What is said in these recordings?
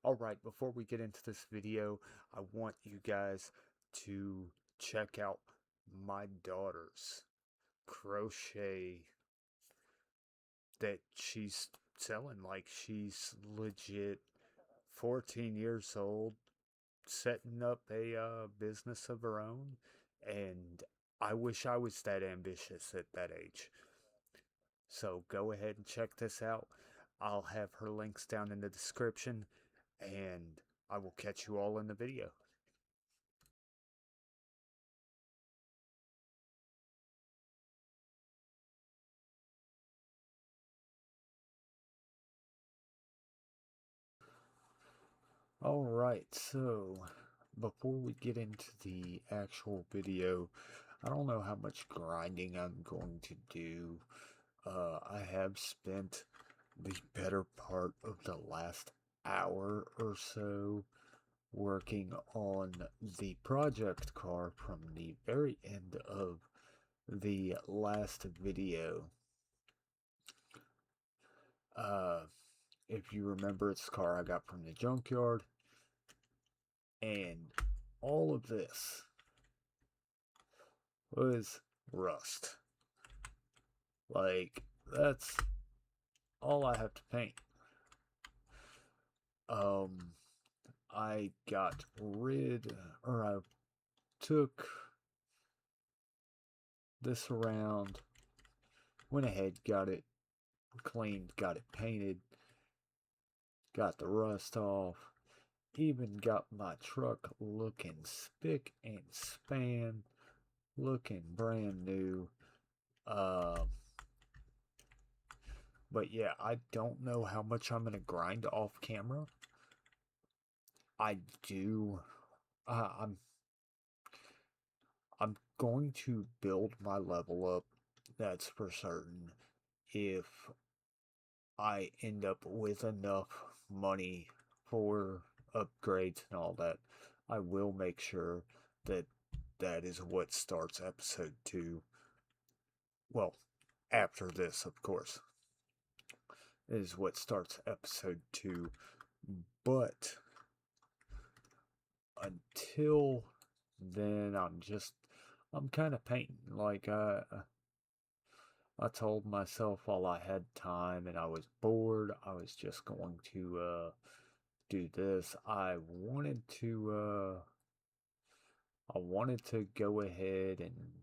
Alright, before we get into this video, I want you guys to check out my daughter's crochet that she's selling. Like, she's legit 14 years old, setting up a business of her own, and I wish I was that ambitious at that age. So go ahead and check this out. I'll have her links down in the description, and I will catch you all in the video. Alright, so before we get into the actual video, I don't know how much grinding I'm going to do. I have spent the better part of the last hour or so working on the project car from the very end of the last video. Uh, if you remember, it's the car I got from the junkyard, and all of this was rust. Like, that's all I have to paint. I got rid, or I took this around, went ahead, got it cleaned, got it painted, got the rust off, even got my truck looking spick and span, looking brand new. But yeah, I don't know how much I'm gonna grind off camera. I do. I'm going to build my level up. That's for certain. If I end up with enough money for upgrades and all that, I will make sure that that is what starts episode 2. Well, after this, of course, is what starts episode 2. But until then, I'm kind of painting. Like, I told myself while I had time and I was bored, I was just going to do this. I wanted to go ahead and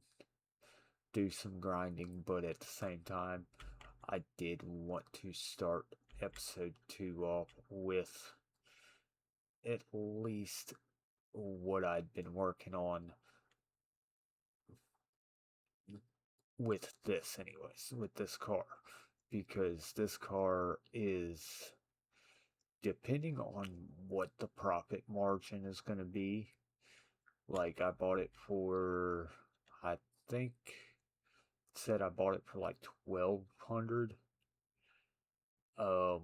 do some grinding, but at the same time, I did want to start episode 2 off with at least what I'd been working on with this, anyways, with this car. Because this car is, depending on what the profit margin is going to be, like I bought it for, I think it said I bought it for like 1200. So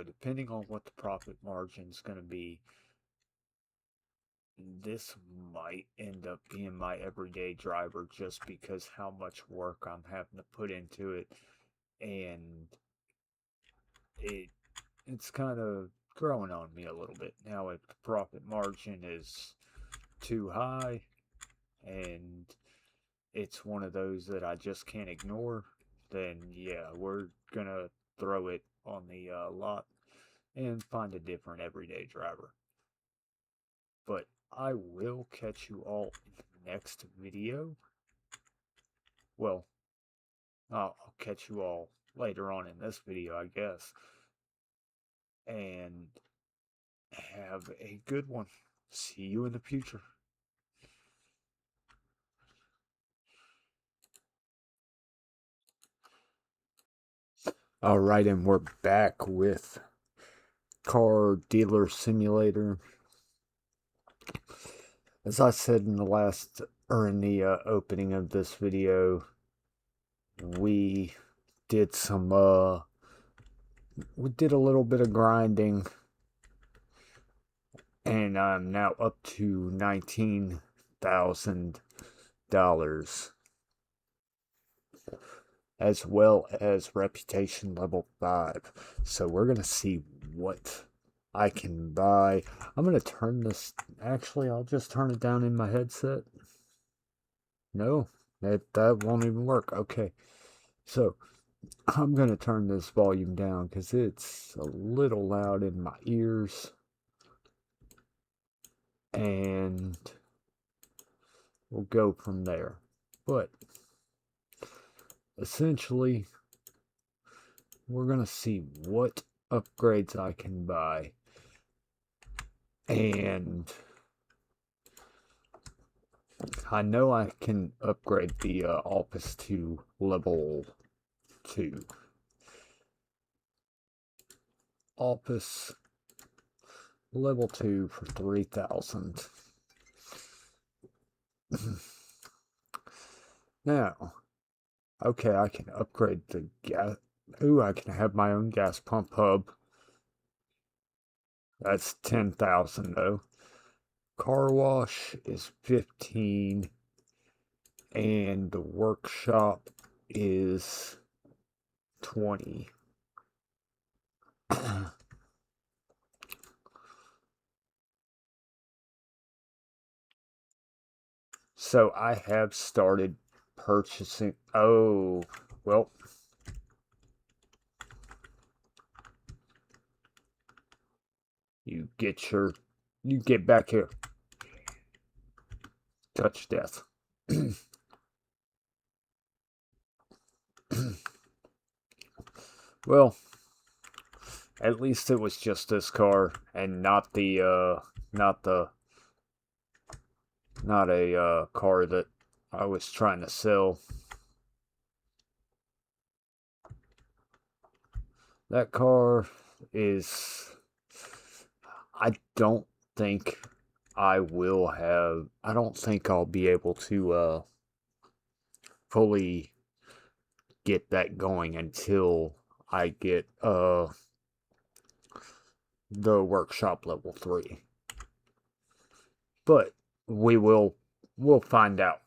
depending on what the profit margin is going to be, this might end up being my everyday driver just because how much work I'm having to put into it, and it's kind of growing on me a little bit. Now if the profit margin is too high and it's one of those that I just can't ignore, then yeah, we're gonna throw it on the lot and find a different everyday driver. But I will catch you all in the next video. Well, I'll catch you all later on in this video, I guess. And have a good one. See you in the future. Alright, and we're back with Car Dealer Simulator. As I said in the last, or in the opening of this video, we did a little bit of grinding, and I'm now up to $19,000, as well as reputation level 5. So we're gonna see what I can buy. I'm going to turn this, actually, I'll just turn it down in my headset. No, that won't even work. Okay, so I'm going to turn this volume down because it's a little loud in my ears. And we'll go from there. But essentially, we're going to see what upgrades I can buy. And I know I can upgrade the office to level 2. Office level 2 for 3,000. Now, okay, I can upgrade the gas. Ooh, I can have my own gas pump hub. That's 10,000 though. Car wash is 15. And the workshop is 20. So I have started purchasing. Oh, well. You get back here. Touch death. Well, at least it was just this car and not a car that I was trying to sell. That car is, I don't think I don't think I'll be able to fully get that going until I get the workshop level 3. But we'll find out.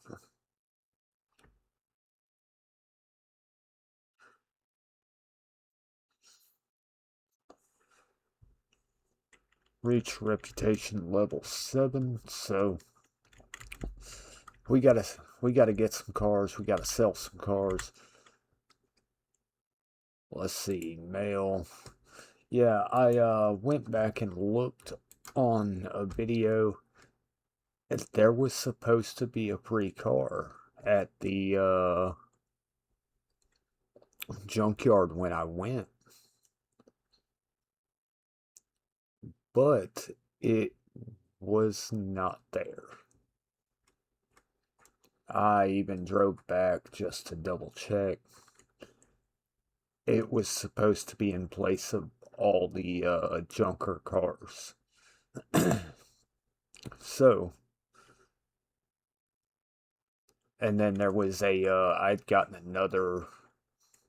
Reach reputation level 7, so we gotta get some cars, we gotta sell some cars. Let's see, mail. Yeah, I went back and looked on a video. There was supposed to be a free car at the junkyard when I went, but it was not there. I even drove back just to double check. It was supposed to be in place of all the junker cars. So, and then there was I'd gotten another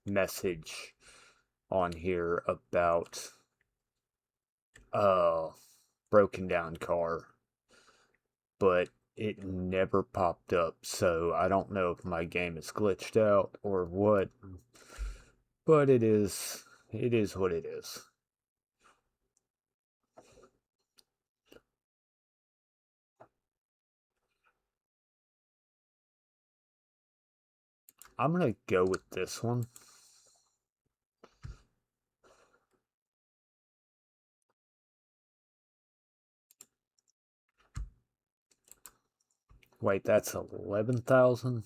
message on here about broken down car, but it never popped up, so I don't know if my game is glitched out or what, but it is what it is. I'm gonna go with this one. Wait, that's 11,000?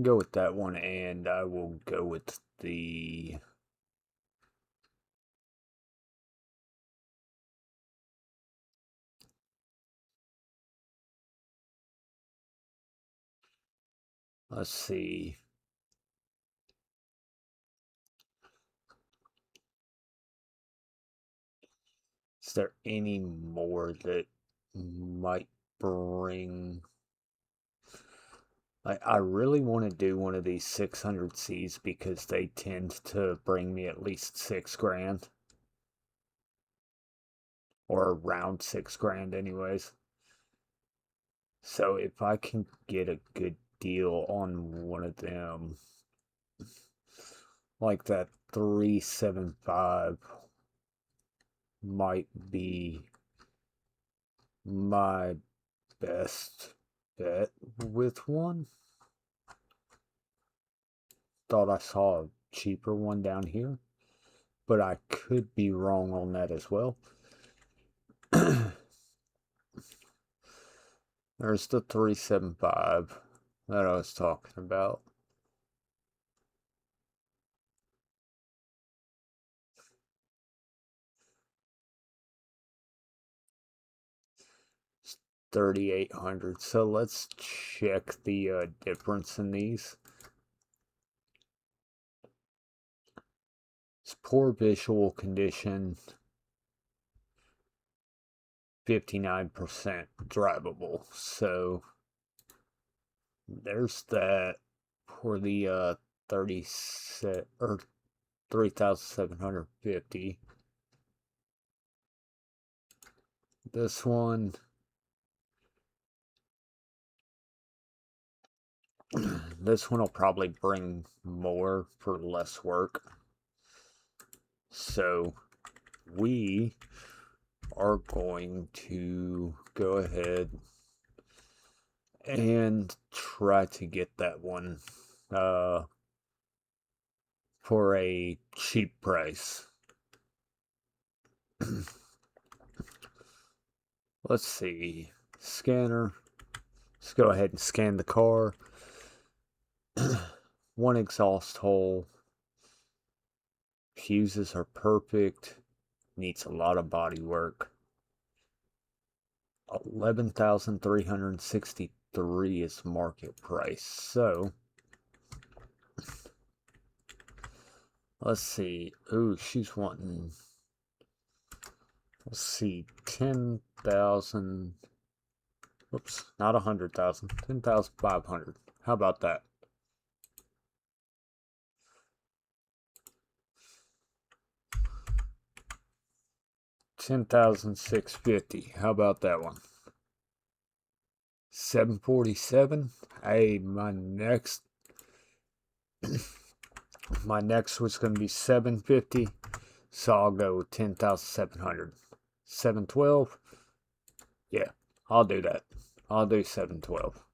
Go with that one, and I will go with the... Let's see. Is there any more that might bring... I really want to do one of these 600Cs because they tend to bring me at least 6 grand. Or around 6 grand anyways. So if I can get a good deal on one of them, like that 375 might be my best bet with one. Thought I saw a cheaper one down here, but I could be wrong on that as well. There's the 375 that I was talking about. It's 3,800. So let's check the difference in these. It's poor visual condition, 59% drivable. So there's that for the 30 set or 3,750. This one, this one will probably bring more for less work. So we are going to go ahead and try to get that one for a cheap price. Let's see. Scanner. Let's go ahead and scan the car. One exhaust hole. Fuses are perfect. Needs a lot of body work. 11,363 is market price. So let's see. Ooh, she's wanting. Let's see. 10,000. Oops, not 100,000. 10,500. How about that? $10,650. How about that one? 747. Hey, my next was gonna be 750, so I'll go with 10,700. 712. Yeah, I'll do that. I'll do 712.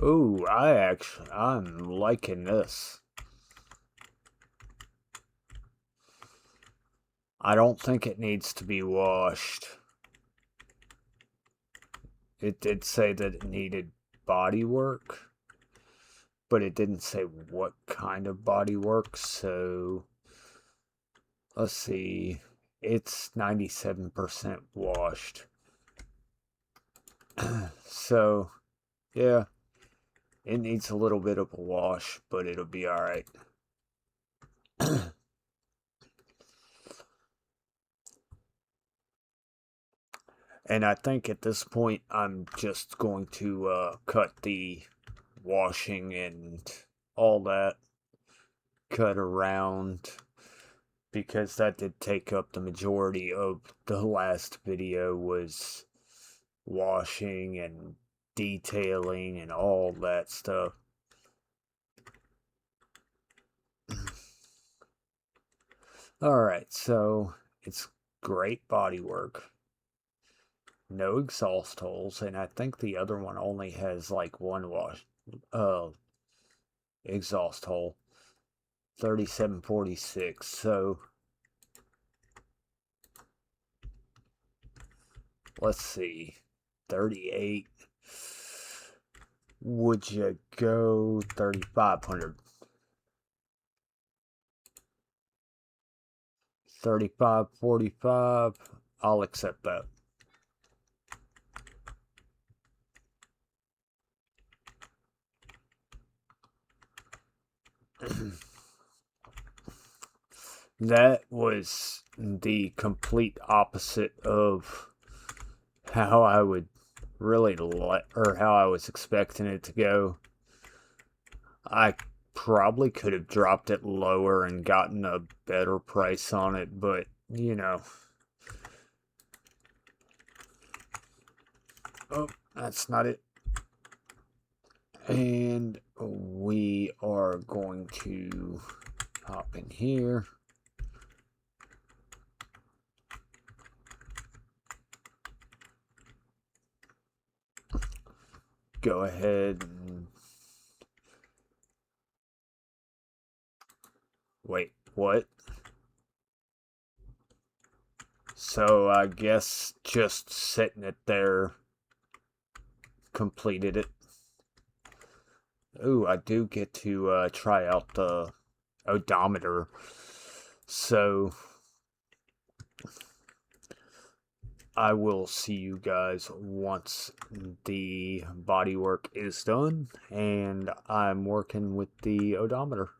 Ooh, I'm liking this. I don't think it needs to be washed. It did say that it needed body work, but it didn't say what kind of body work, so let's see. It's 97% washed. So, yeah, it needs a little bit of a wash, but it'll be alright. And I think at this point I'm just going to cut the washing and all that, cut around, because that did take up the majority of the last video, was washing and detailing and all that stuff. Alright, so it's great body work. No exhaust holes, and I think the other one only has like one exhaust hole. 3746. So let's see. 38. Would you go 3,500? 3545. I'll accept that. That was the complete opposite of how I would really or how I was expecting it to go. I probably could have dropped it lower and gotten a better price on it, but you know. Oh, that's not it. And we are going to hop in here. Go ahead and wait, what? So I guess just setting it there completed it. Ooh, I do get to try out the odometer. So I will see you guys once the body work is done and I'm working with the odometer.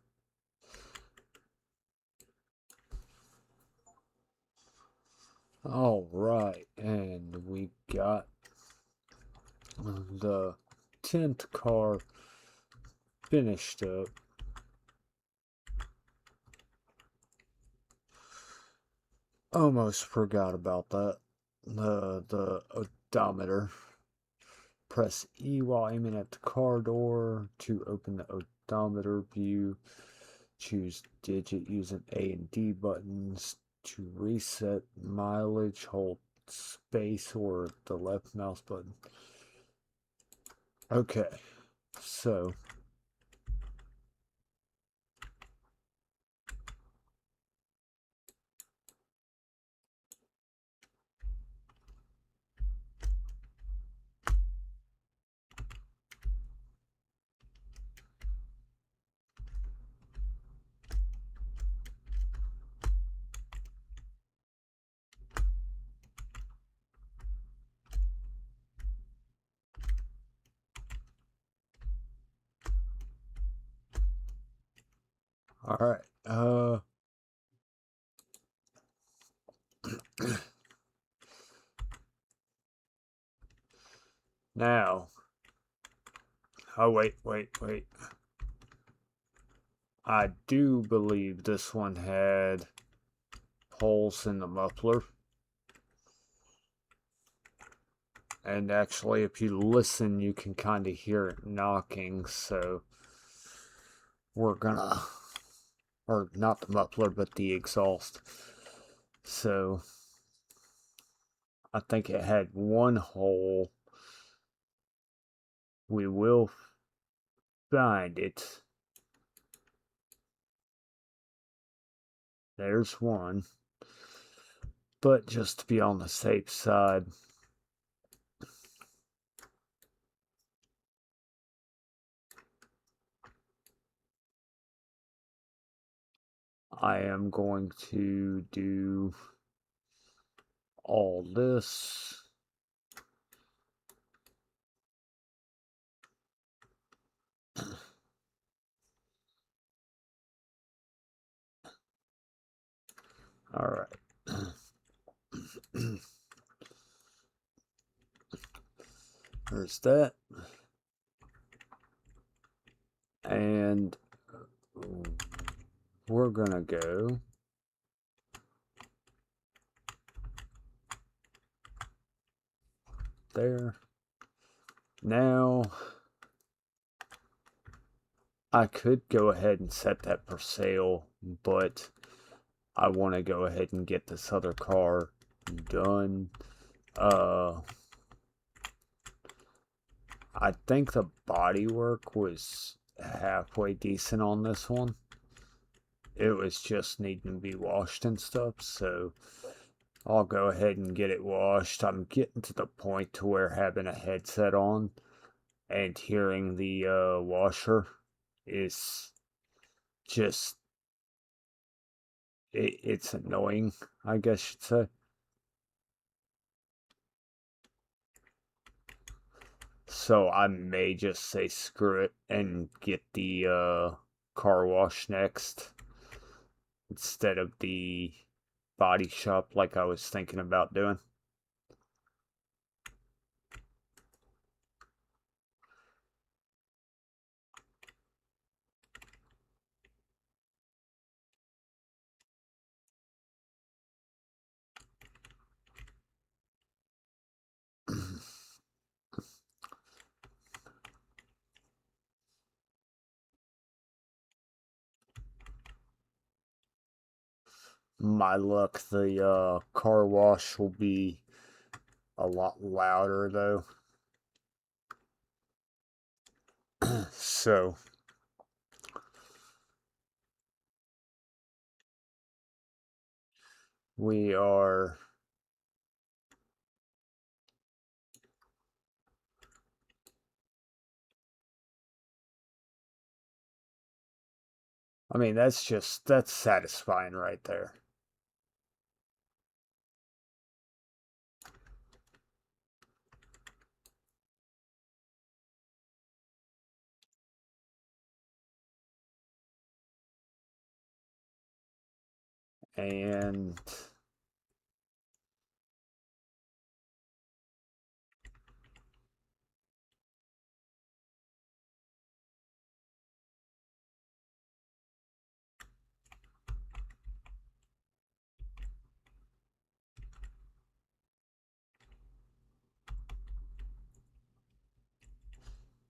All right, and we got the 10th car finished up. Almost forgot about that. The odometer. Press E while aiming at the car door to open the odometer view. Choose digit using A and D buttons. To reset mileage, hold space or the left mouse button. Okay, so all right. Now. Oh wait. I do believe this one had holes in the muffler. And actually, if you listen, you can kind of hear it knocking, so we're gonna, or not the muffler, but the exhaust. So I think it had one hole. We will find it. There's one. But just to be on the safe side, I am going to do all this. All right. There's that. And we're gonna go there. Now, I could go ahead and set that for sale, but I want to go ahead and get this other car done. I think the body work was halfway decent on this one. It was just needing to be washed and stuff, so I'll go ahead and get it washed. I'm getting to the point to where having a headset on and hearing the washer is just it's annoying, I guess you'd say. So I may just say screw it and get the car wash next instead of the body shop like I was thinking about doing. my luck, the car wash will be a lot louder though. So we are, I mean, that's satisfying right there. And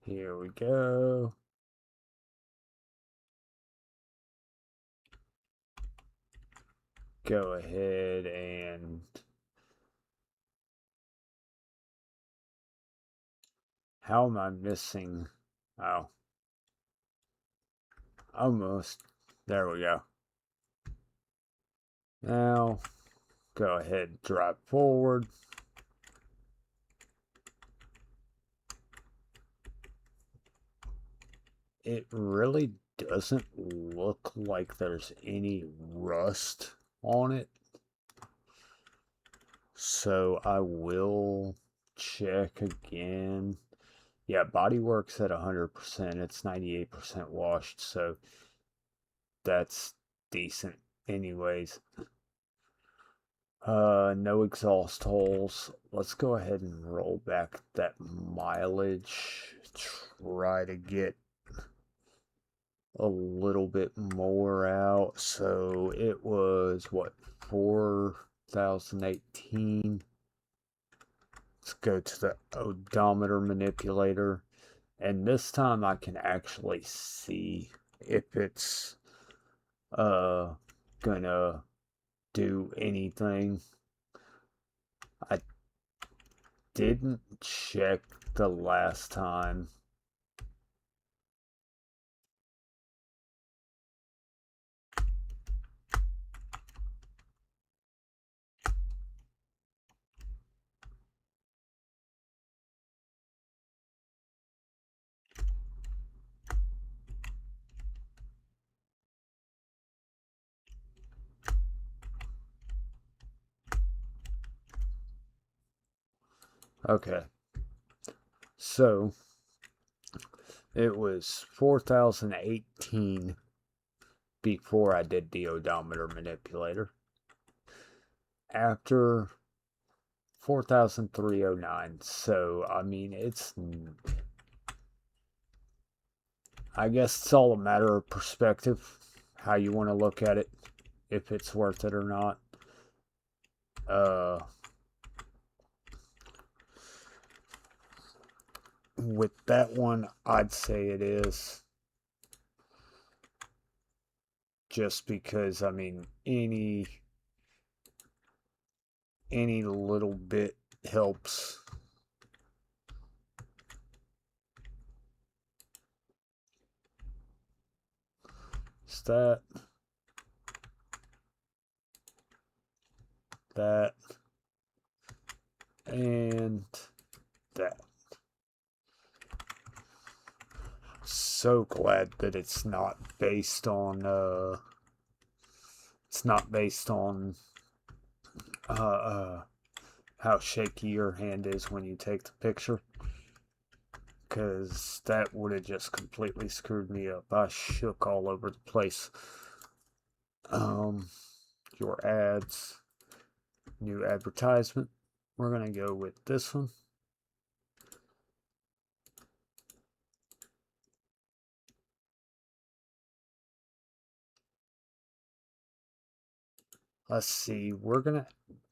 here we go. Go ahead and how am I missing? Oh, almost. There we go. Now, go ahead, drive forward. It really doesn't look like there's any rust on it. So I will check again. Yeah, bodywork's at 100%. It's 98% washed, so that's decent anyways. No exhaust holes. Let's go ahead and roll back that mileage. Try to get a little bit more out. So it was what, 4018. Let's go to the odometer manipulator. And this time I can actually see if it's gonna do anything. I didn't check the last time. Okay, so it was 4018 before I did the odometer manipulator. After 4309. So, I mean, I guess it's all a matter of perspective, how you want to look at it, if it's worth it or not. Uh, with that one, I'd say it is. Just because, I mean, any little bit helps. It's that, and that. So glad that it's not based on uh, uh how shaky your hand is when you take the picture, because that would have just completely screwed me up. I shook all over the place. um your ads, new advertisement, we're gonna go with this one. Let's see, we're gonna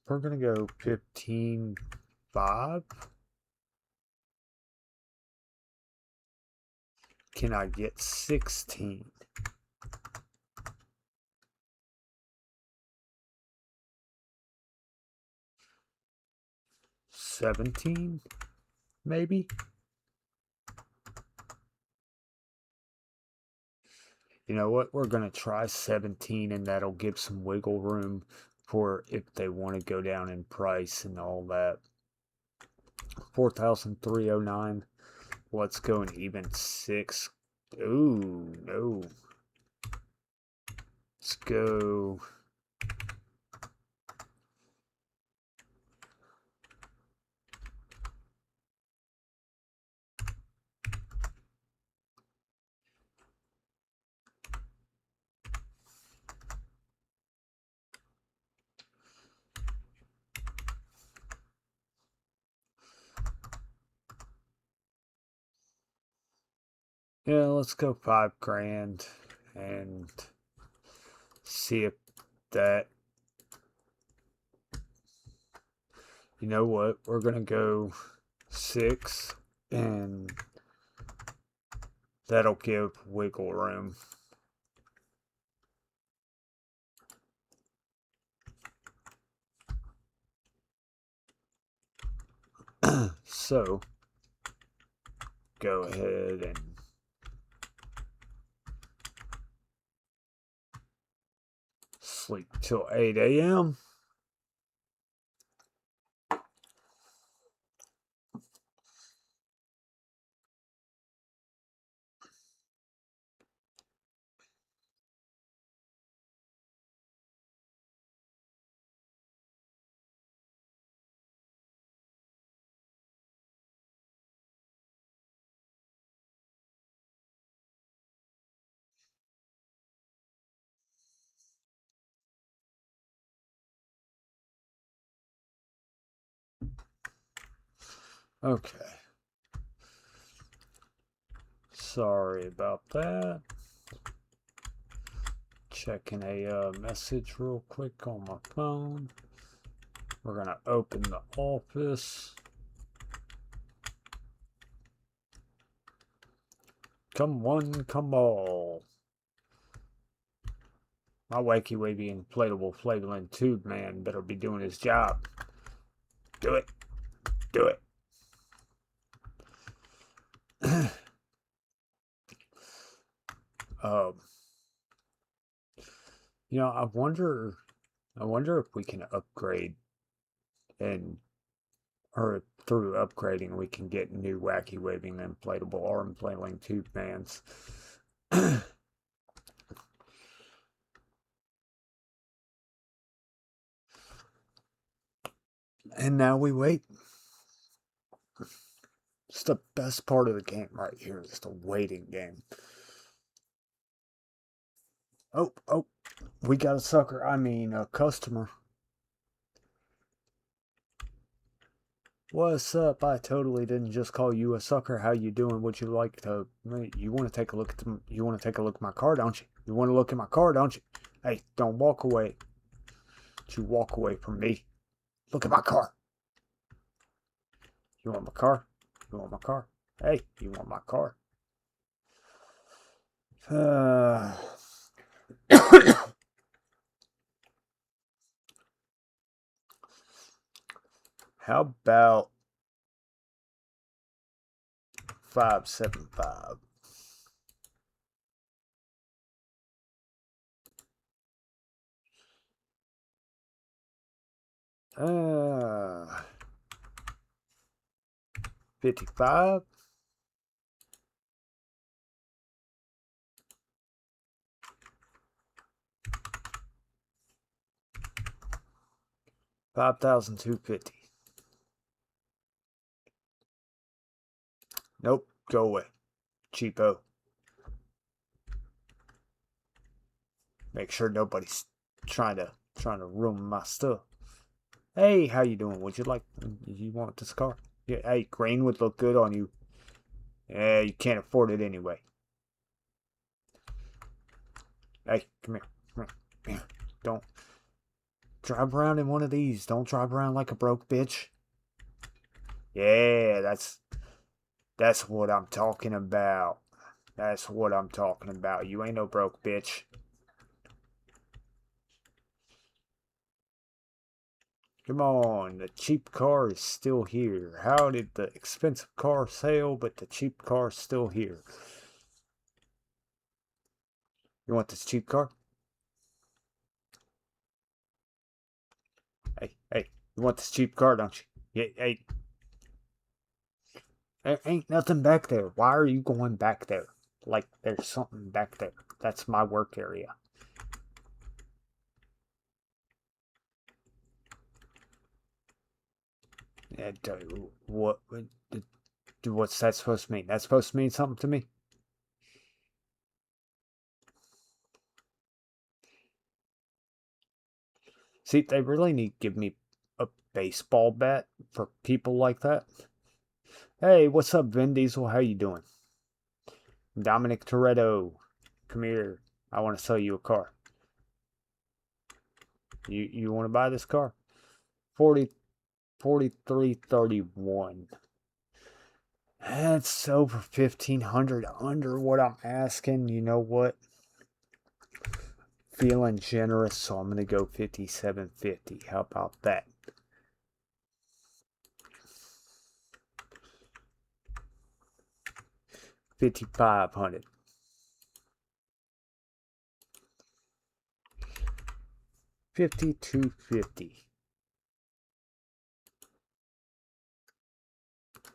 go 15.5. Can I get 16? 17, maybe? You know what? We're going to try 17, and that'll give some wiggle room for if they want to go down in price and all that. 4,309. Let's go an even 6. Ooh, no. Let's go. Yeah, let's go 5 grand and see if that. You know what? We're gonna go 6, and that'll give wiggle room. So, go ahead and sleep till 8 a.m. Okay. Sorry about that. Checking a message real quick on my phone. We're going to open the office. Come one, come all. My wacky wavy inflatable flavoring tube man better be doing his job. Do it. Do it. um, I wonder if we can upgrade, or through upgrading we can get new wacky waving inflatable arm flailing tube fans. And now we wait. It's the best part of the game right here. It's the waiting game. Oh, we got a sucker. I mean, a customer. What's up? I totally didn't just call you a sucker. How you doing? Would you like to? You want to take a look at you want to take a look at my car, don't you? You want to look at my car, don't you? Hey, don't walk away. Don't you walk away from me. Look at my car. You want my car? You want my car? Hey, you want my car? How about 575? Uh, 55? $5,250. Nope, go away. Cheapo. Make sure nobody's trying to ruin my stuff. Hey, how you doing? Would you want this car? Yeah, hey, green would look good on you. Yeah, you can't afford it anyway. Hey, come here. Come here. Don't drive around in one of these. Don't drive around like a broke bitch. Yeah, that's what I'm talking about. That's what I'm talking about. You ain't no broke bitch. Come on, the cheap car is still here. How did the expensive car sell, but the cheap car is still here? You want this cheap car? Hey, you want this cheap car, don't you? Yeah, hey, there ain't nothing back there. Why are you going back there? Like there's something back there. That's my work area. And, what's that supposed to mean? That's supposed to mean something to me? See, they really need to give me a baseball bat for people like that. Hey, what's up, Vin Diesel? How you doing? Dominic Toretto, come here. I want to sell you a car. You want to buy this car? 4331. That's over 1,500 under what I'm asking. You know what? Feeling generous, so I'm gonna go 5750. How about that? 5,500. 5,250.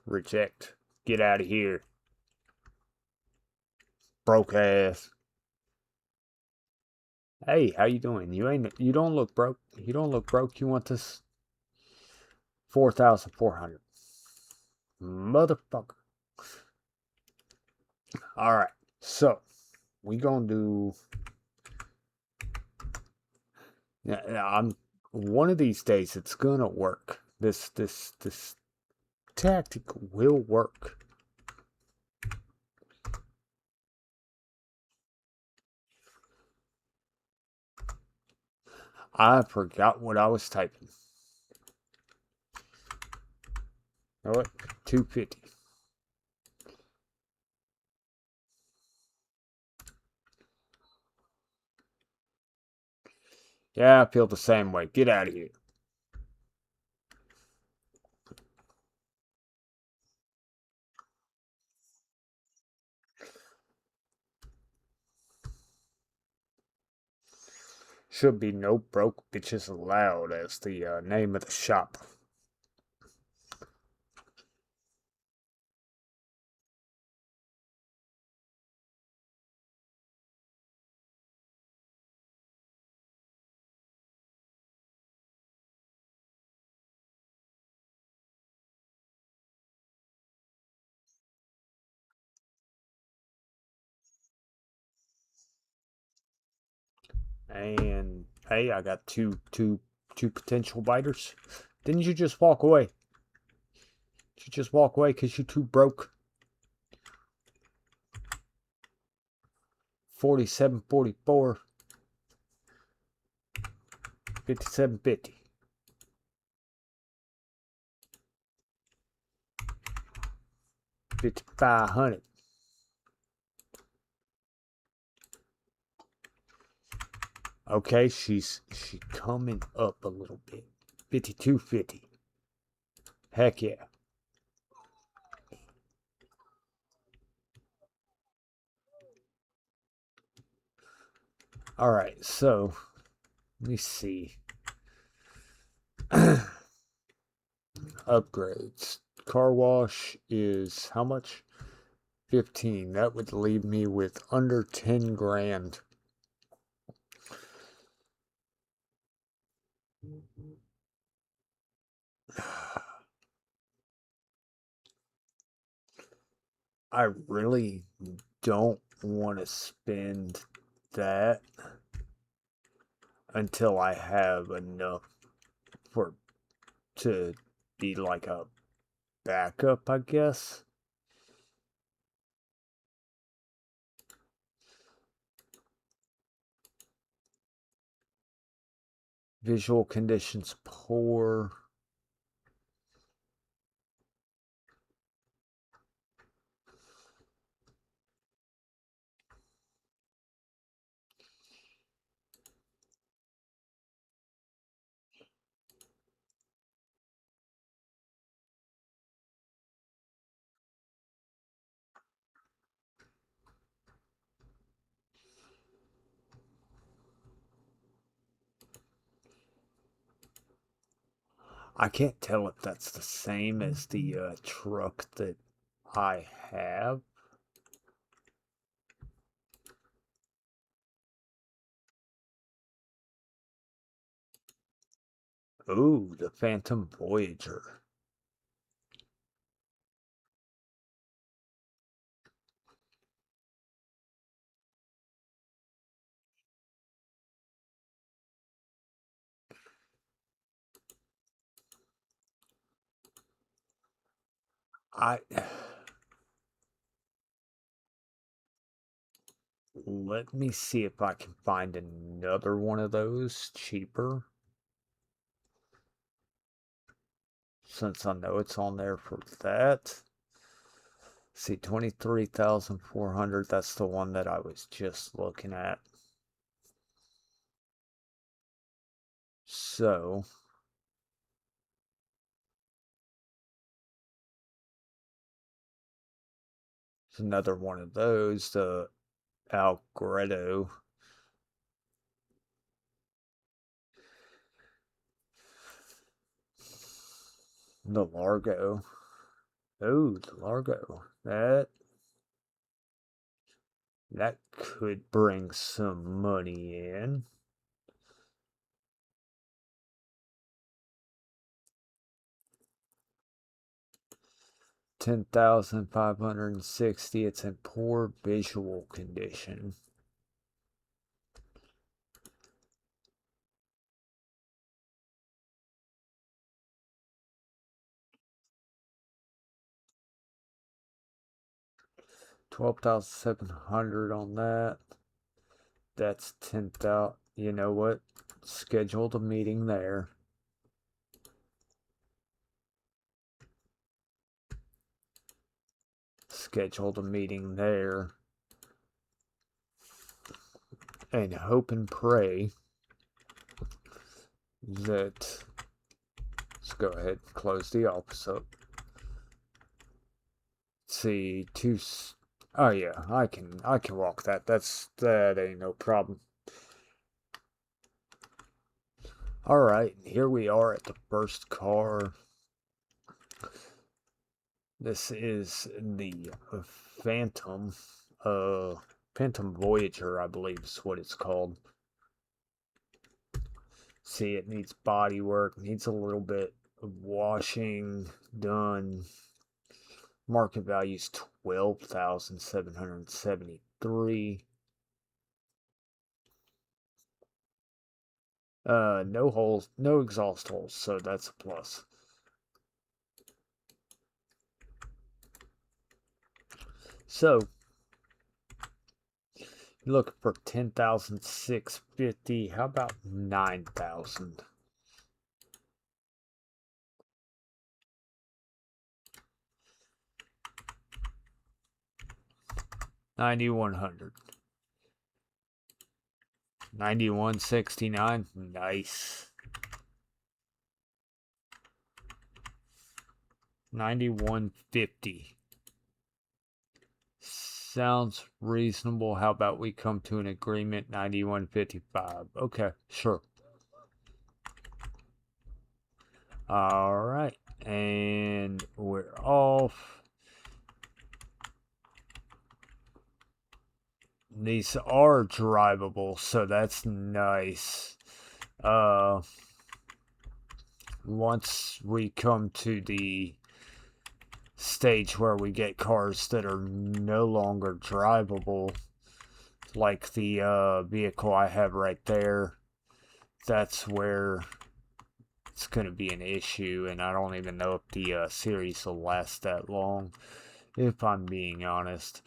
Reject. Get out of here. Broke ass. Hey, how you doing? You don't look broke. You don't look broke. You want this 4,400. Motherfucker. Alright. So we gonna do, yeah, I'm one of these days it's gonna work. This tactic will work. I forgot what I was typing. You know what? 250. Yeah, I feel the same way. Get out of here. Should be no broke bitches allowed as the name of the shop. And hey, I got two potential biters. Didn't you just walk away? Did you just walk away because you too broke? 4744. 5750. 5,500. Okay, she coming up a little bit. 5,250. Heck yeah. All right, so let me see. Upgrades. Car wash is how much? 15. That would leave me with under 10 grand. I really don't want to spend that until I have enough for to be like a backup, I guess. Visual conditions poor. I can't tell if that's the same as the truck that I have. Ooh, the Phantom Voyager. I Let me see if I can find another one of those cheaper, since I know it's on there for that. See, 23,400, that's the one that I was just looking at. So, it's another one of those, the Algretto. The Largo. Oh, the Largo. That could bring some money in. $10,560. It's in poor visual condition. $12,700 on that. That's 10,000. You know what? Scheduled a meeting there. Scheduled a meeting there. And hope and pray that. Let's go ahead and close the office up. Let's see, two. Oh yeah, I can walk that. That ain't no problem. All right, here we are at the first car. This is the Phantom, Phantom Voyager, I believe is what it's called. See, it needs body work, needs a little bit of washing done. Market value is 12,773. No holes, no exhaust holes, so that's a plus. So, look for 10,650. How about 9,000? $9,100. 91.69. Nice. 91.50. Sounds reasonable. How about we come to an agreement? 91.55. Okay, sure. All right, and we're off. These are drivable, so that's nice. Once we come to the stage where we get cars that are no longer drivable, like the vehicle I have right there, that's where it's going to be an issue, and I don't even know if the series will last that long, if I'm being honest.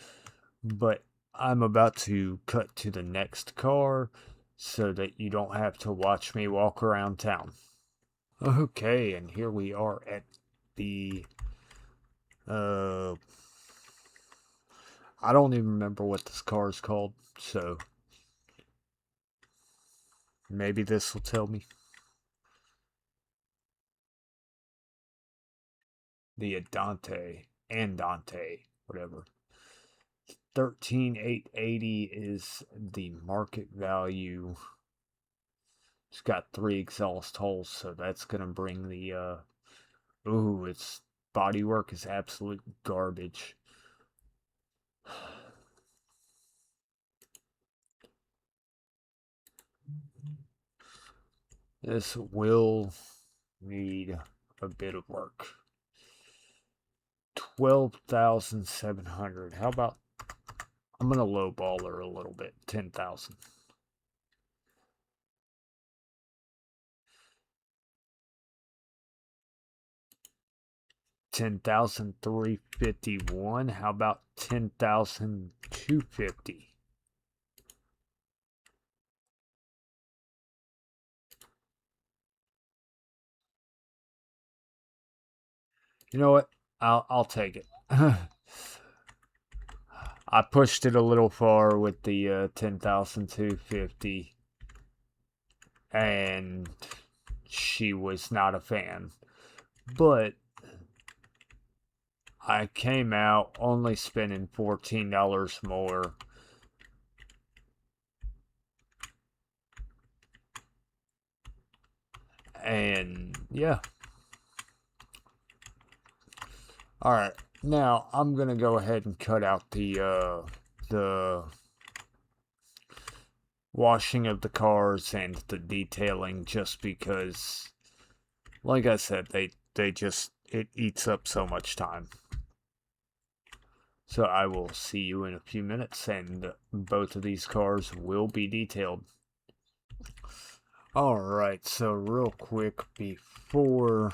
But I'm about to cut to the next car so that you don't have to watch me walk around town. Okay, and here we are at the I don't even remember what this car is called, so maybe this will tell me. The Andante, whatever. 13,880 is the market value. It's got 3 exhaust holes, so that's gonna bring the ooh, its bodywork is absolute garbage. This will need a bit of work. 12,700. How about I'm gonna lowball her a little bit. 10,000. 10,351. How about 10,250? You know what? I'll take it. I pushed it a little far with the 10,250, and she was not a fan. But I came out only spending $14 more. And yeah. Alright, now I'm gonna go ahead and cut out the washing of the cars and the detailing, just because, like I said, they just, it eats up so much time. So I will see you in a few minutes, and both of these cars will be detailed. Alright, so real quick, before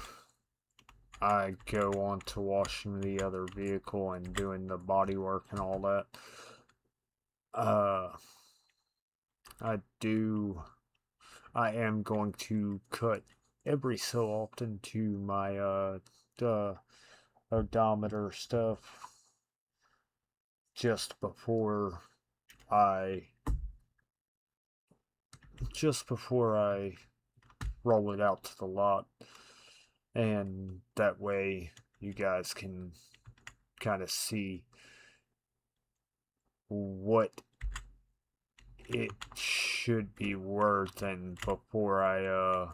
I go on to washing the other vehicle and doing the body work and all that, I am going to cut every so often to my the odometer stuff just before I roll it out to the lot, and that way you guys can kind of see what it should be worth. And before I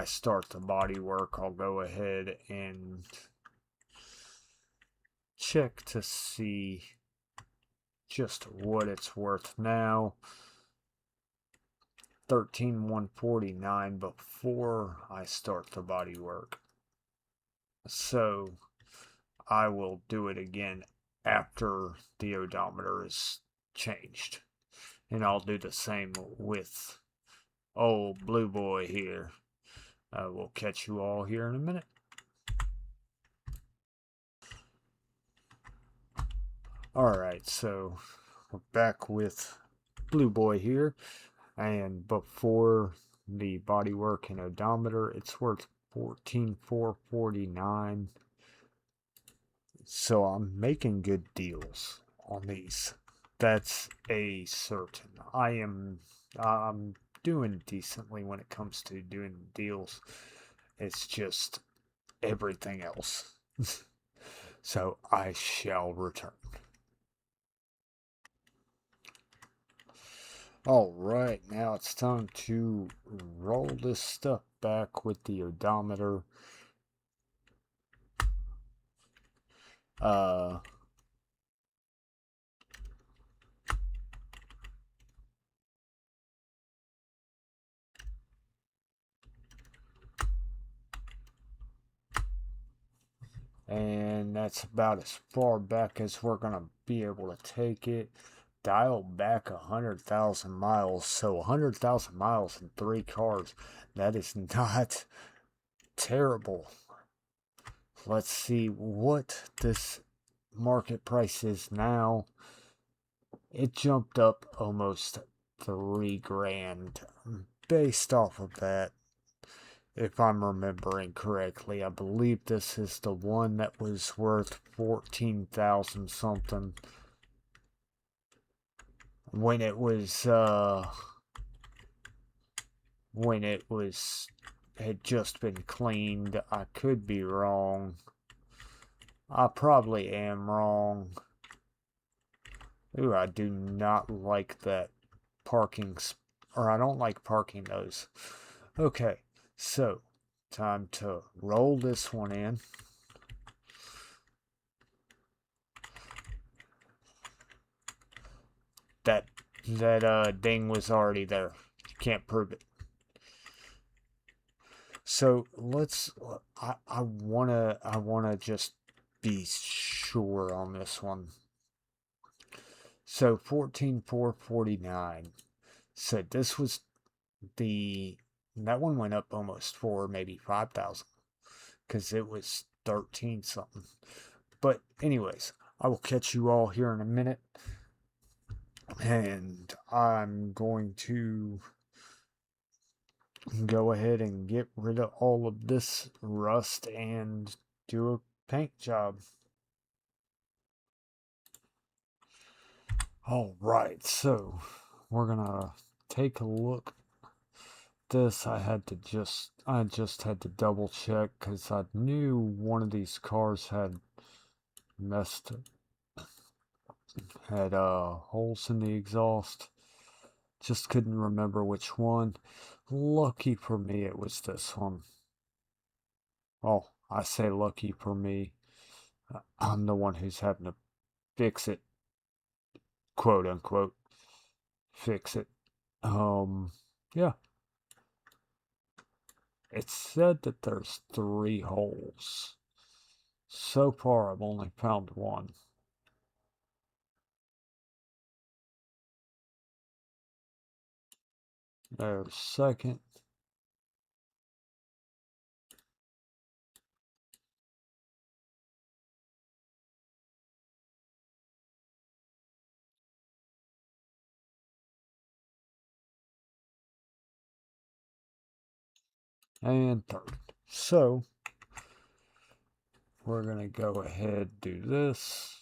start the body work, I'll go ahead and check to see just what it's worth now. 13,149 before I start the body work. So I will do it again after the odometer is changed. And I'll do the same with old Blue Boy here. We'll catch you all here in a minute. Alright, so we're back with Blue Boy here. And before the bodywork and odometer, it's worth 14,449. So I'm making good deals on these. That's a certain. I'm doing decently when it comes to doing deals. It's just everything else. So I shall return. Alright, now it's time to roll this stuff back with the odometer. And that's about as far back as we're gonna be able to take it. Dial back 100,000 miles, so 100,000 miles in 3 cars. That is not terrible. Let's see what this market price is now. It jumped up almost 3 grand based off of that. If I'm remembering correctly, I believe this is the one that was worth 14,000 something when it was had just been cleaned. I could be wrong. I probably am wrong. Ooh, I do not like that parking or I don't like parking those. Okay, so time to roll this one in. That ding was already there. You can't prove it. So let's. I wanna just be sure on this one. So 14,449 said this was that one went up almost for maybe 5,000 because it was 13 something. But anyways, I will catch you all here in a minute, and I'm going to go ahead and get rid of all of this rust and do a paint job. Alright, so we're gonna take a look. This I just had to double check because I knew one of these cars had holes in the exhaust. Just couldn't remember which one. Lucky for me, it was this one. Oh, I say lucky for me. I'm the one who's having to fix it, quote unquote. Fix it. Yeah. It said that there's 3 holes. So far, I've only found one. There's second. And third. So, we're going to go ahead and do this.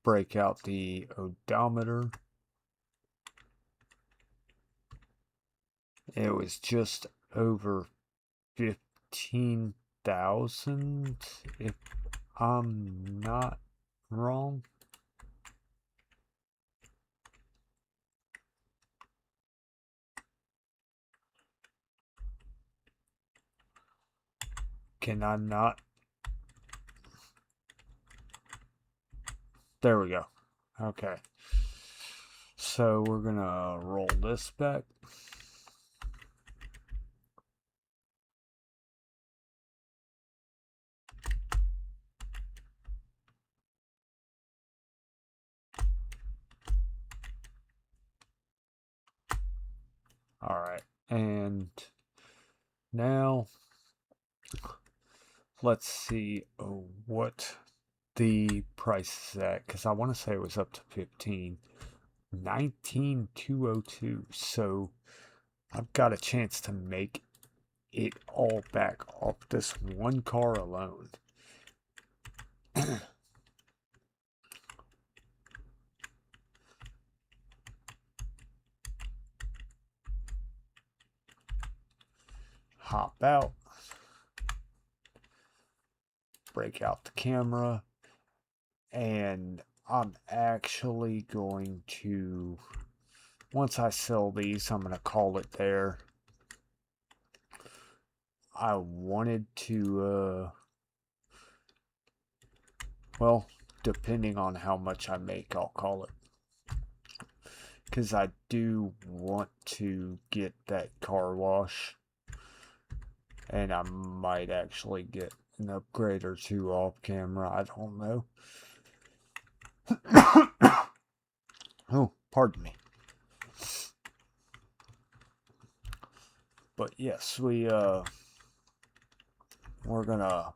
Break out the odometer. It was just over 15,000, if I'm not wrong. Can I not? There we go. Okay. So we're gonna roll this back. Alright, and now let's see what the price is at, because I want to say it was up to 15. 19,202. So I've got a chance to make it all back off this one car alone. Hop out, break out the camera, and I'm actually going to, once I sell these, I'm going to call it there. I wanted to, well, depending on how much I make, I'll call it. Because I do want to get that car wash. And I might actually get an upgrade or two off camera. I don't know. Oh, pardon me. But yes, we're gonna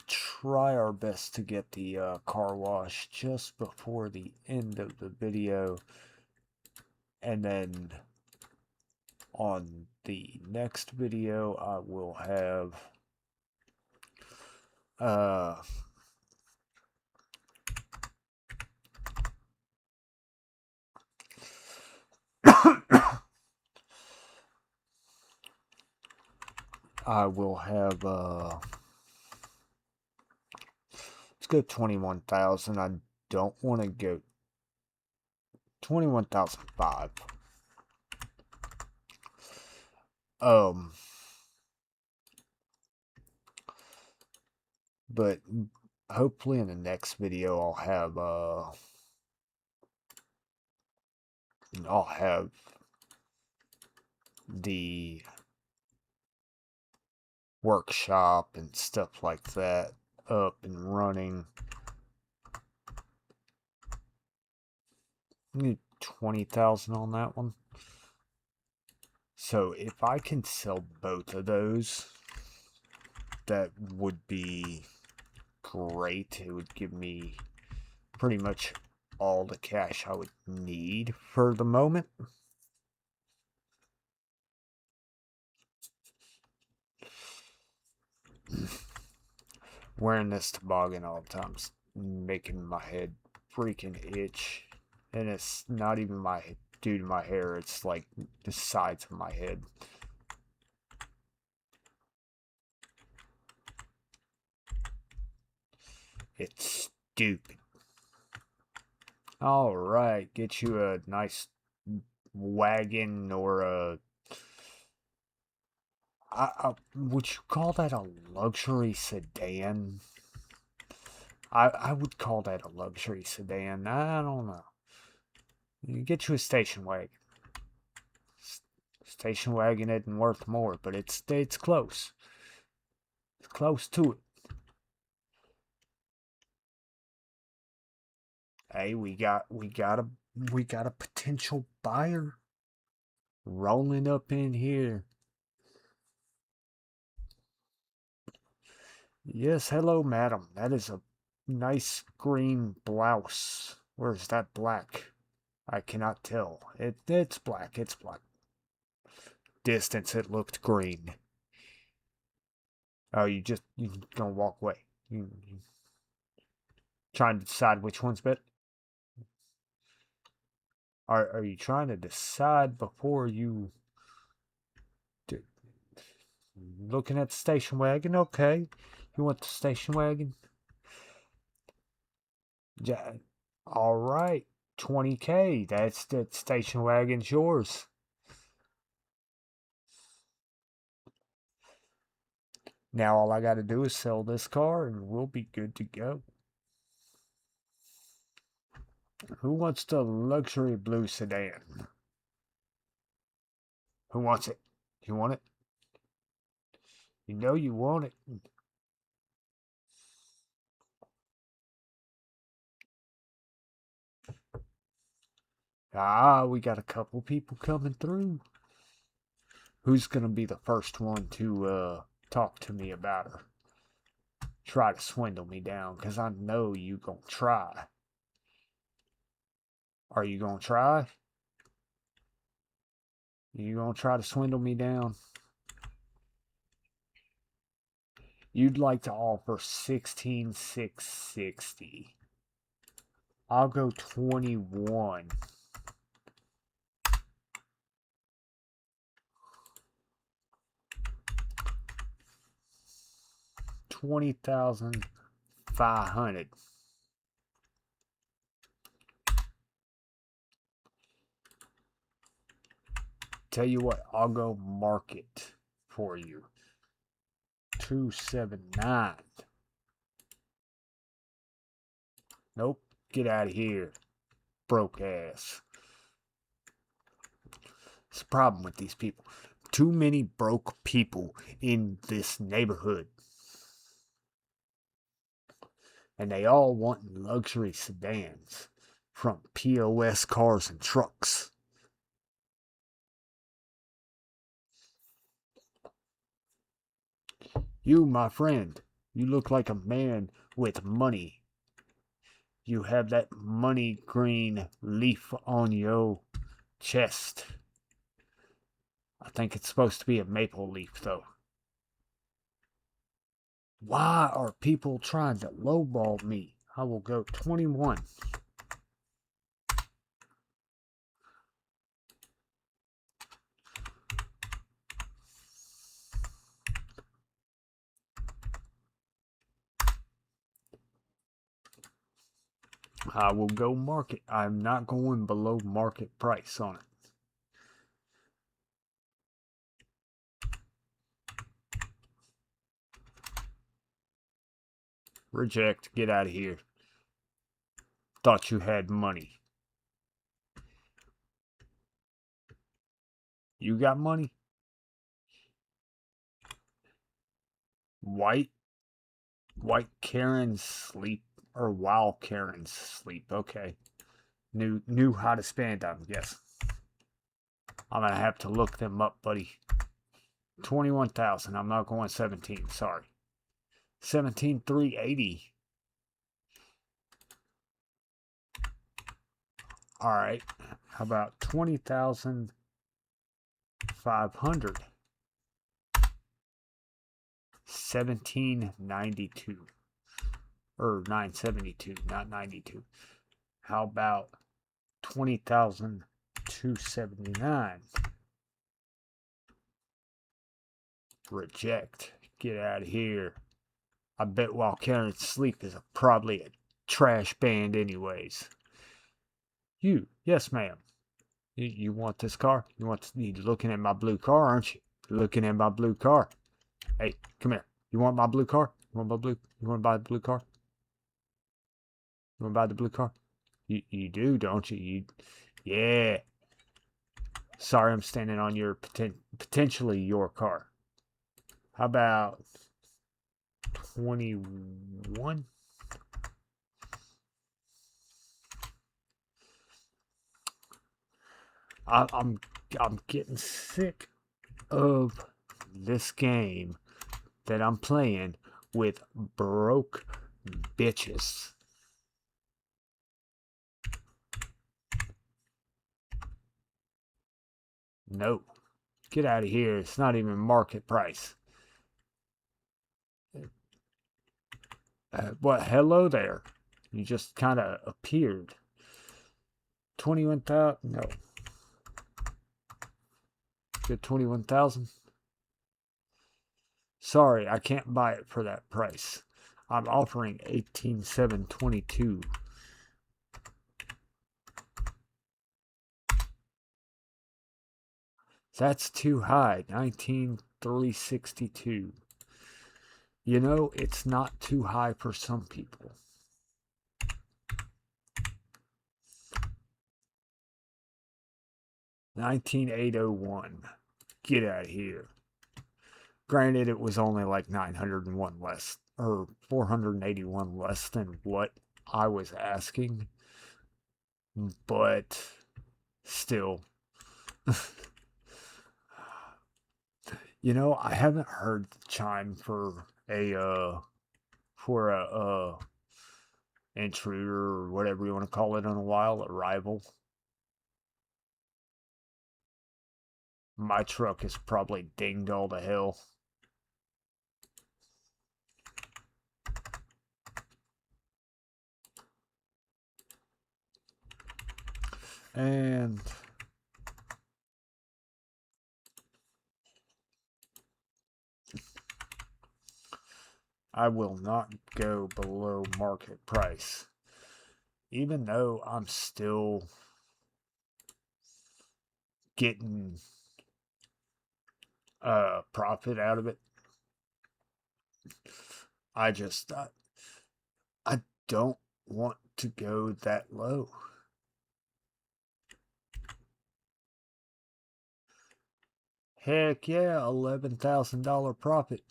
try our best to get the car wash just before the end of the video, and then on the next video I will have I will have go 21,000. I don't want to go 21,005. But hopefully in the next video I'll have the workshop and stuff like that up and running. I need 20,000 on that one. So if I can sell both of those, that would be great. It would give me pretty much all the cash I would need for the moment. Wearing this toboggan all the time is making my head freaking itch. And it's not even due to my hair, it's like the sides of my head. It's stupid. Alright, get you a nice wagon or a... would you call that a luxury sedan? I would call that a luxury sedan. I don't know. You get you a station wagon. Station wagon isn't worth more, but it's close. It's close to it. Hey, we got a potential buyer rolling up in here. Yes, hello, madam. That is a nice green blouse. Where's that black? I cannot tell. It's black. It's black. Distance, it looked green. Oh, you gonna walk away. You trying to decide which one's better? Are you trying to decide before you looking at the station wagon? Okay. You want the station wagon? Yeah. All right. 20K. That's the station wagon's yours. Now all I got to do is sell this car and we'll be good to go. Who wants the luxury blue sedan? Who wants it? You want it? You know you want it. Ah, we got a couple people coming through. Who's gonna be the first one to talk to me about her? Try to swindle me down, 'cause I know you gonna try. Are you gonna try? You gonna try to swindle me down? You'd like to offer 16,660. I'll go 21. 20,500. Tell you what, I'll go market for you. 279. Nope, get out of here, broke ass. It's the problem with these people. Too many broke people in this neighborhood. And they all want luxury sedans from POS cars and trucks. You, my friend, you look like a man with money. You have that money green leaf on your chest. I think it's supposed to be a maple leaf, though. Why are people trying to lowball me? I will go 21. I will go market. I'm not going below market price on it. Reject. Get out of here. Thought you had money. You got money? White? White Karens sleep. Or wild Karens sleep. Okay. Knew how to spell them, yes. I'm gonna have to look them up, buddy. 21,000. I'm not going 17. Sorry. 17,380. All right. How about 20,500? 1792 or 972, not 92. How about 20,279? Reject. Get out of here. I bet While Karen Sleep is probably a trash band, anyways. Yes, ma'am. You want this car? You looking at my blue car, aren't you? Looking at my blue car. Hey, come here. You want my blue car? You want to buy the blue car? You want to buy the blue car? You do, don't you? Yeah. Sorry, I'm standing on your potentially your car. How about 21? I'm getting sick of this game that I'm playing with broke bitches. No. Get out of here. It's not even market price. What? Hello there. You just kind of appeared. 21,000? No. Good 21,000? Sorry, I can't buy it for that price. I'm offering 18,722. That's too high. 19,362. You know, it's not too high for some people. 19,801. Get out of here. Granted, it was only like 901 less, or 481 less than what I was asking, but still. You know, I haven't heard the chime for a intruder or whatever you want to call it in a while, a rival. My truck is probably dinged all to hell. And I will not go below market price. Even though I'm still getting profit out of it. I just I don't want to go that low. Heck yeah, $11,000 profit.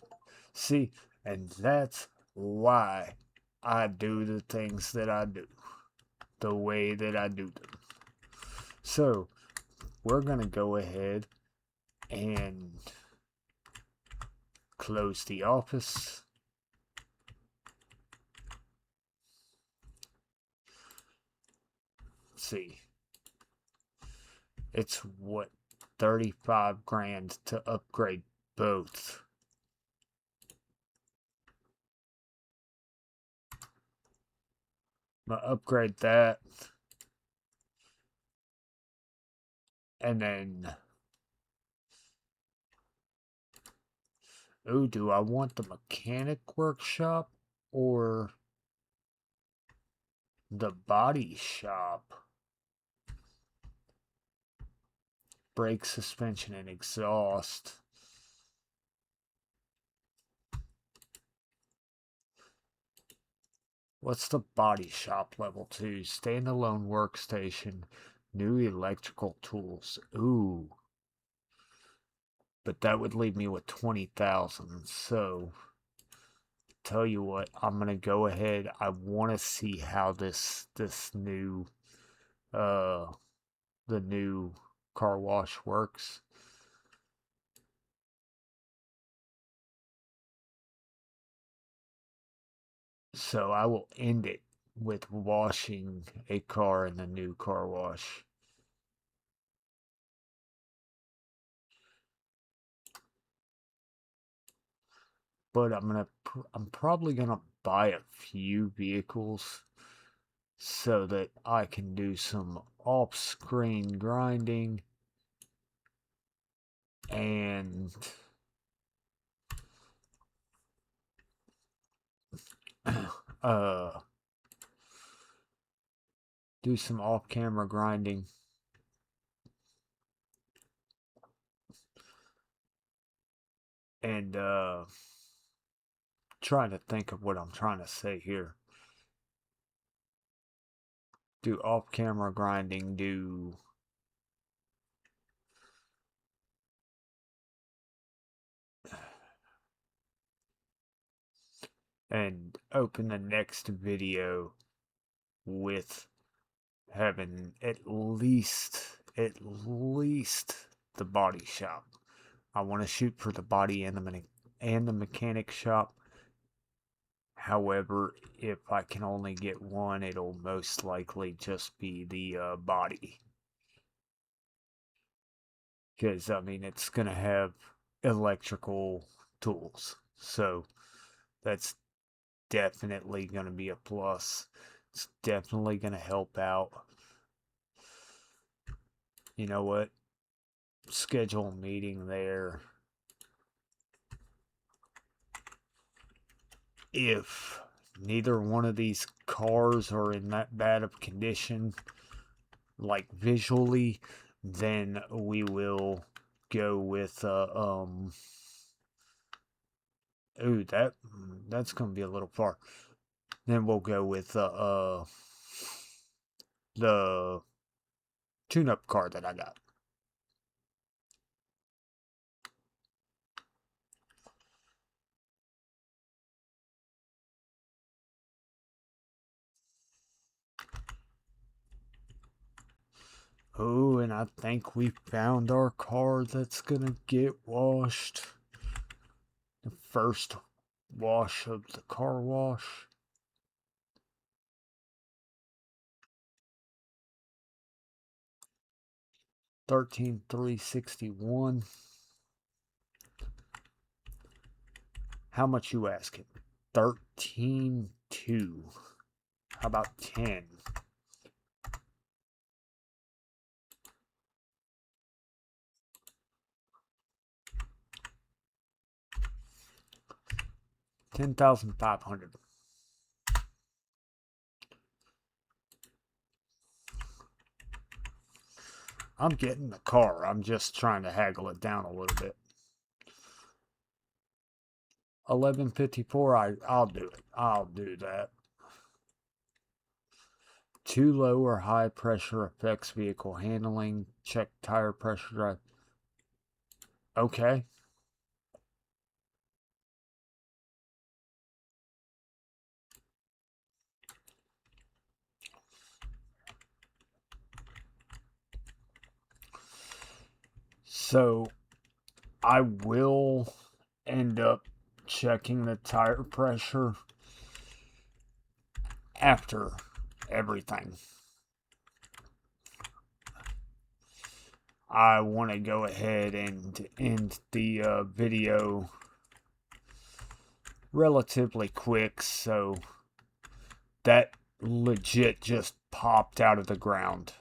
See, and that's why I do the things that I do, the way that I do them. So, we're going to go ahead and close the office. Let's see. It's what, 35 grand to upgrade both. I'm gonna upgrade that. And then, oh, do I want the mechanic workshop or The body shop. Brake, suspension, and exhaust. What's the body shop level 2? Standalone workstation. New electrical tools. Ooh. But that would leave me with 20,000. So, tell you what, I'm gonna go ahead. I want to see how this new the new car wash works. So I will end it with washing a car in the new car wash. But I'm probably gonna buy a few vehicles so that I can do some off-screen grinding and do some off-camera grinding and trying to think of what I'm trying to say here. Do off-camera grinding, do and open the next video with having at least the body shop. I want to shoot for the body and the mechanic shop. However, if I can only get one, it'll most likely just be the body. Because, I mean, it's going to have electrical tools. So, that's definitely going to be a plus. It's definitely going to help out. You know what? Schedule a meeting there. If neither one of these cars are in that bad of condition, like visually, then we will go with ooh, that's gonna be a little far. Then we'll go with the tune-up car that I got. Oh, and I think we found our car that's gonna get washed. The first wash of the car wash. 13,361. How much you asking? 13,2. How about 10? $10,500. I'm getting the car. I'm just trying to haggle it down a little bit. 1154. I'll do it. I'll do that. Too low or high pressure affects vehicle handling. Check tire pressure drive. Okay. So I will end up checking the tire pressure after everything. I want to go ahead and end the video relatively quick, so that legit just popped out of the ground.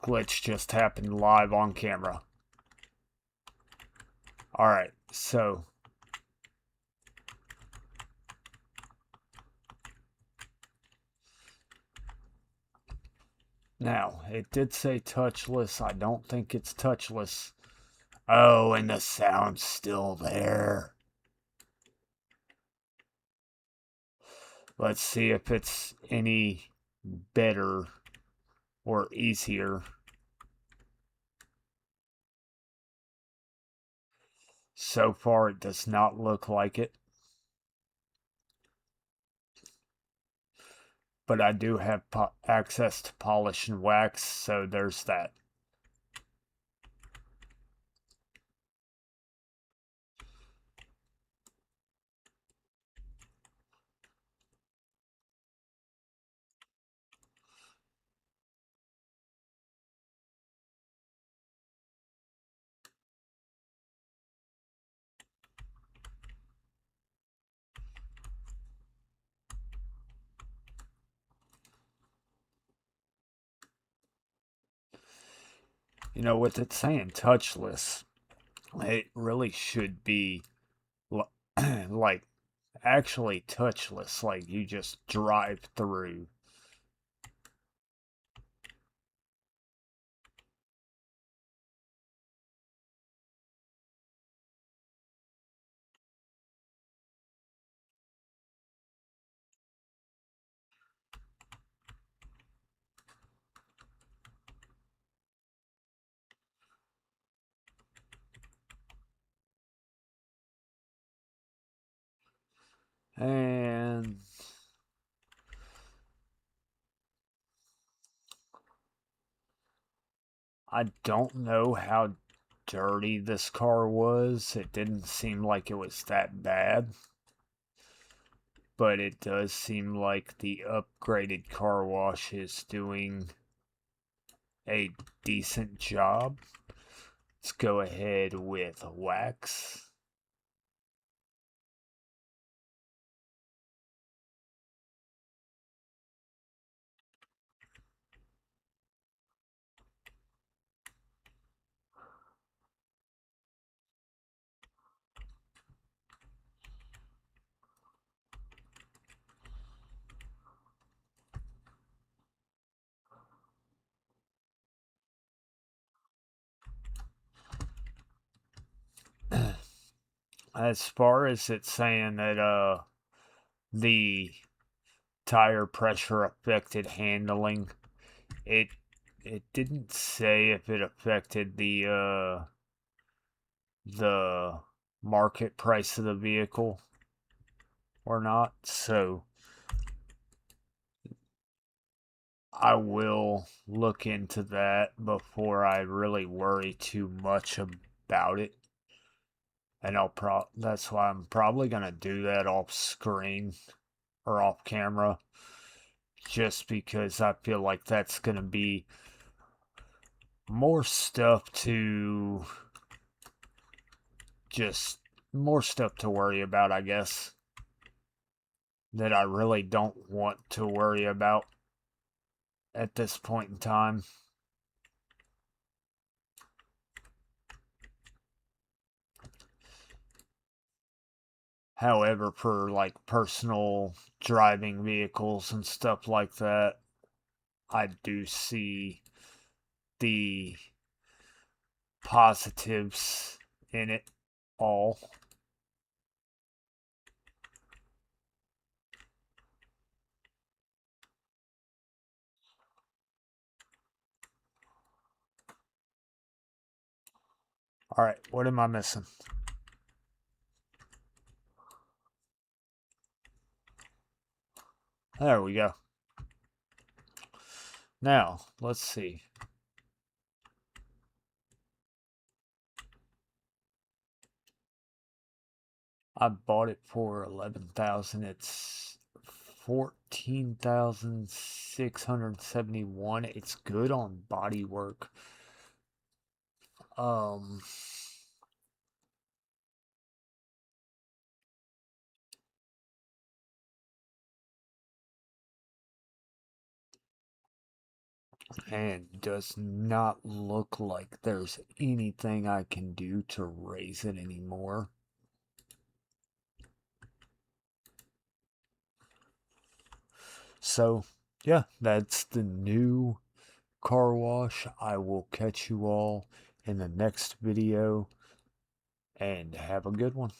Glitch just happened live on camera. Alright, so Now, it did say touchless. I don't think it's touchless. Oh, and the sound's still there. Let's see if it's any better or easier. So far, it does not look like it. But I do have access to polish and wax, so there's that. You know, with it saying touchless, it really should be like actually touchless, like you just drive through. And I don't know how dirty this car was. It didn't seem like it was that bad. But it does seem like the upgraded car wash is doing a decent job. Let's go ahead with wax. As far as it's saying that the tire pressure affected handling, it it didn't say if it affected the market price of the vehicle or not. So I will look into that before I really worry too much about it. And that's why I'm probably going to do that off screen or off camera, just because I feel like that's going to be more stuff to just more stuff to worry about, I guess, that I really don't want to worry about at this point in time. However, for like personal driving vehicles and stuff like that, I do see the positives in it all. All right, what am I missing? There we go. Now, let's see. I bought it for 11,000. It's 14,671. It's good on body work. Um and does not look like there's anything I can do to raise it anymore. So, yeah, that's the new car wash. I will catch you all in the next video, and have a good one.